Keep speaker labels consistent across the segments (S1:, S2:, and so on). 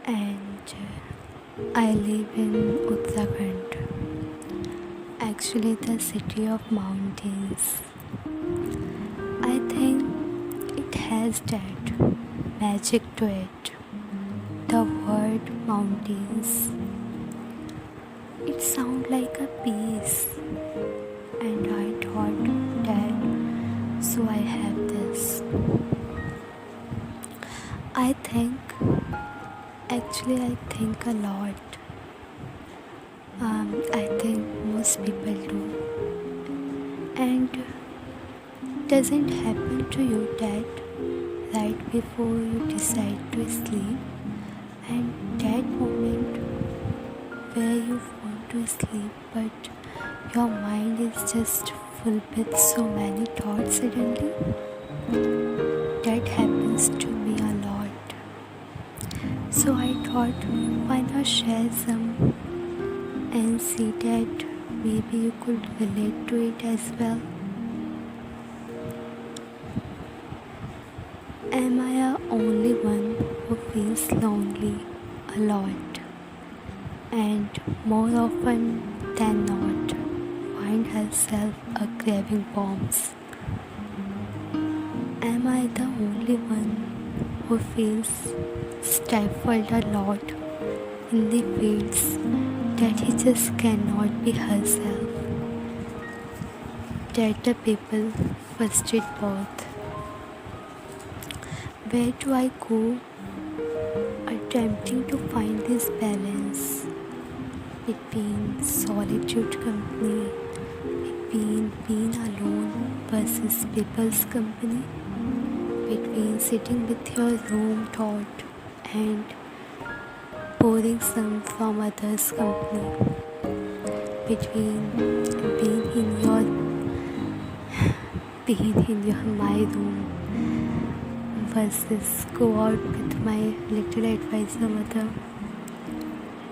S1: and I live in Uttarakhand, actually, the city of mountains. I think it has that magic to it. The word mountains, it sounds like a peace, and I thought that, so I have this. I think, I think a lot. I think most people do. And doesn't happen to you that right before you decide to sleep, and that moment where you want to sleep but your mind is just full with so many thoughts suddenly? That happens to me a lot. So I thought, why not share some and see that maybe you could relate to it as well. Am I the only one who feels lonely a lot and more often than not find herself a craving bombs? Am I the only one who feels stifled a lot in the fields that he just cannot be herself? That the people frustrate both. Where do I go attempting to find this balance between solitude company, between being alone versus people's company, between sitting with your own thought and pouring some from others' company, between being in your my room versus go out with my little advisor mother.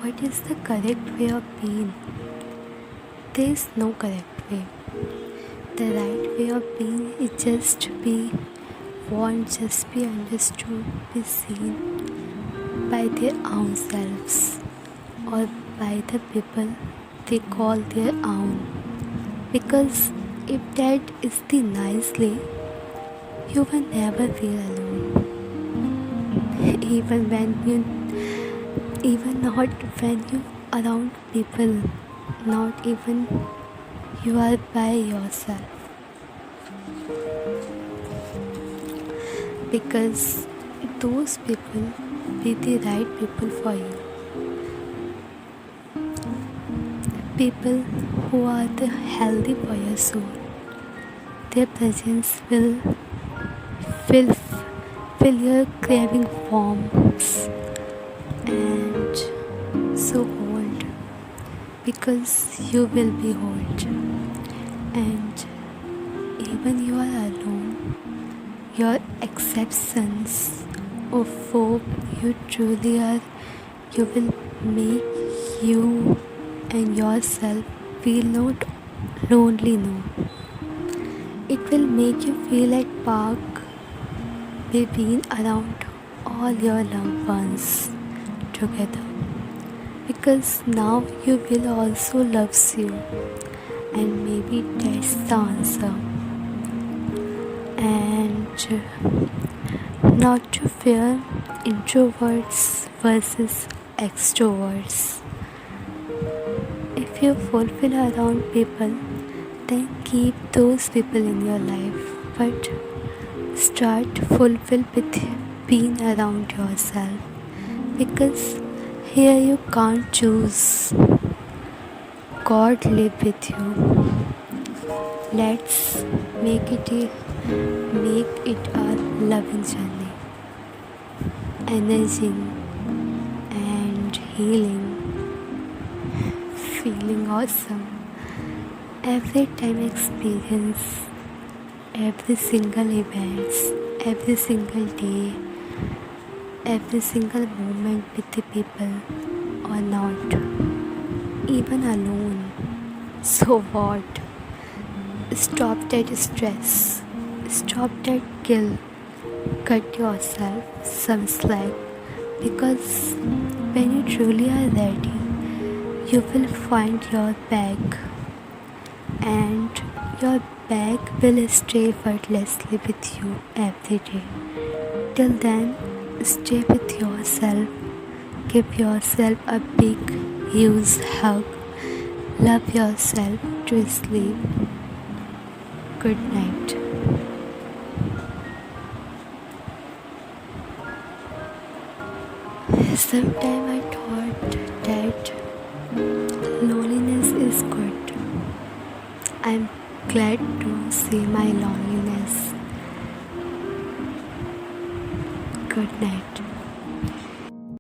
S1: What is the correct way of being? There is no correct way. The right way of being is just be want, just be understood, be seen by their own selves or by the people they call their own. Because if that is the nice way, you will never feel alone. Even not when you around people, not even you are by yourself. Because those people be the right people for you. People who are the healthy for your soul. Their presence will fill your craving forms and so hold, because you will be hold, and even you are alone, your acceptance of hope you truly are, you will make you and yourself feel not lonely, no. It will make you feel at park being around all your loved ones together, because now you will also loves you, and maybe that's the answer. And not to fear introverts versus extroverts. If you fulfill around people, then keep those people in your life, but start fulfill with being around yourself, because here you can't choose. God live with you. Let's make it a loving journey, energizing and healing, feeling awesome. Every time experience, every single events, every single day, every single moment with the people or not, even alone. So what? Stop that stress, stop that guilt, cut yourself some slack, because when you truly are ready, you will find your bag, and your bag will stay effortlessly with you every day. Till then, stay with yourself, give yourself a big, huge hug, love yourself to sleep. Good night. Sometimes I thought that loneliness is good. I'm glad to see my loneliness. Good night.